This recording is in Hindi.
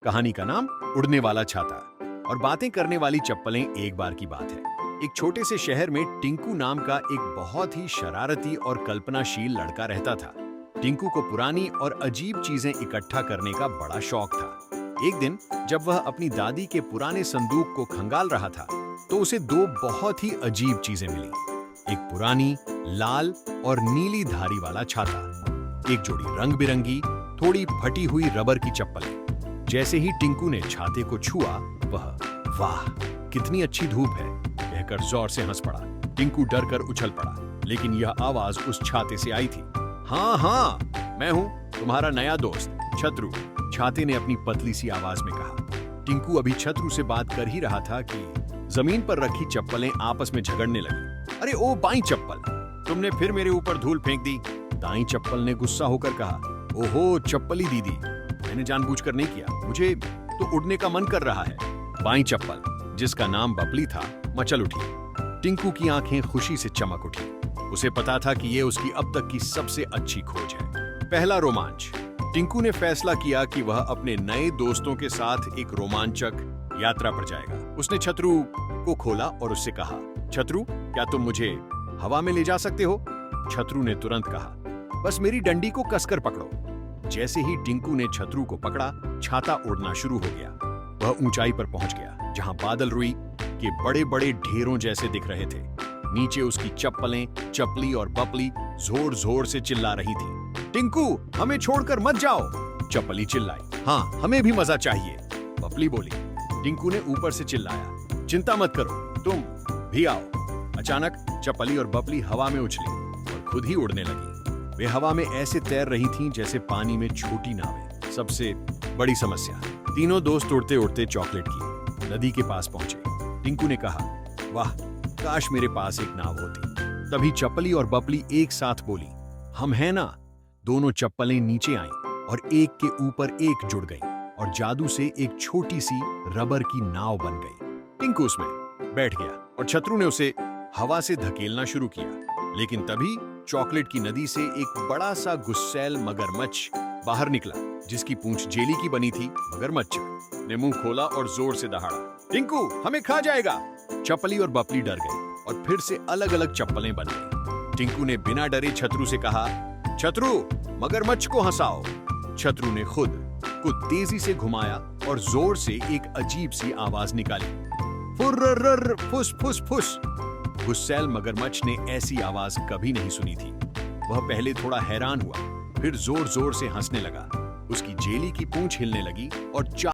कहानी का नाम उड़ने वाला छाता और बातें करने वाली चप्पलें। एक बार की बात है, एक छोटे से शहर में टिंकू नाम का एक बहुत ही शरारती और कल्पनाशील लड़का रहता था। टिंकू को पुरानी और अजीब चीजें इकट्ठा करने का बड़ा शौक था। एक दिन जब वह अपनी दादी के पुराने संदूक को खंगाल रहा था तो उसे दो बहुत ही अजीब चीजें मिली। एक पुरानी लाल और नीली धारी वाला छाता, एक जोड़ी रंग बिरंगी थोड़ी फटी हुई रबर की चप्पलें। जैसे ही टिंकू ने छाते को छुआ, वह वाह कितनी अच्छी धूप है कहकर जोर से हंस पड़ा। टिंकू डर कर उछल पड़ा, लेकिन यह आवाज उस छाते से आई थी। हाँ हाँ, मैं हूँ तुम्हारा नया दोस्त छतरू, छाते ने अपनी पतली सी आवाज में कहा। टिंकू अभी छतरू से बात कर ही रहा था कि जमीन पर रखी चप्पलें आपस में झगड़ने लगी। अरे ओ बाईं चप्पल, तुमने फिर मेरे ऊपर धूल फेंक दी। दाईं चप्पल ने गुस्सा होकर कहा, ओहो चप्पली दीदी, मैंने जानबूझकर नहीं किया, मुझे तो उड़ने का मन कर रहा है। बाईं चप्पल, जिसका नाम बपली था, मचल उठी। टिंकू की आंखें खुशी से चमक उठी। उसे पता था कि यह उसकी अब तक की सबसे अच्छी खोज है। पहला रोमांच। टिंकू ने फैसला किया कि वह अपने नए दोस्तों के साथ एक रोमांचक यात्रा पर जाएगा। उसने छतरू को खोला और उससे कहा, छतरू क्या तुम मुझे हवा में ले जा सकते हो? छतरू ने तुरंत कहा, बस मेरी डंडी को कसकर पकड़ो। जैसे ही टिंकू ने छतरू को पकड़ा, छाता उड़ना शुरू हो गया। वह ऊंचाई पर पहुंच गया जहां बादल रुई के बड़े बड़े ढेरों जैसे दिख रहे थे। नीचे उसकी चप्पलें, चपली और बपली जोर जोर से चिल्ला रही थी। टिंकू हमें छोड़कर मत जाओ, चपली चिल्लाई। हाँ हमें भी मजा चाहिए, बपली बोली। टिंकू ने ऊपर से चिल्लाया, चिंता मत करो, तुम भी आओ। अचानक चपली और बपली हवा में उछली और खुद ही उड़ने लगी। वे हवा में ऐसे तैर रही थीं जैसे पानी में छोटी नावें। सबसे बड़ी समस्या, तीनों दोस्त उड़ते उड़ते चॉकलेट की नदी के पास पहुंचे। टिंकू ने कहा, वाह काश मेरे पास एक नाव होती। तभी चपली और बपली एक साथ बोली, हम हैं ना। दोनों चप्पलें नीचे आईं और एक के ऊपर एक जुड़ गईं और जादू से एक छोटी सी रबर की नाव बन गई। टिंकू उसमें बैठ गया और छतरू ने उसे हवा से धकेलना शुरू किया। लेकिन तभी चॉकलेट की नदी से एक बड़ा सा गुस्सैल मगरमच्छ बाहर निकला, जिसकी पूंछ जेली की बनी थी। मगरमच्छ ने मुंह खोला और जोर से दहाड़ा, टिंकू हमें खा जाएगा। चपली और बपली डर गई और फिर से अलग अलग चप्पलें बन गईं। टिंकू ने बिना डरे छतरू से कहा, छतरू मगरमच्छ को हंसाओ। छतरू ने खुद को तेजी से घुमाया और जोर से एक अजीब सी आवाज निकाली, फुर्रर्र फुस फुस फुस। गुस्सैल मगरमच्छ ने ऐसी आवाज कभी नहीं सुनी थी। वह पहले थोड़ा हैरान हुआ, फिर जोर जोर से हंसने लगा। उसकी जेली की पूंछ हिलने लगी और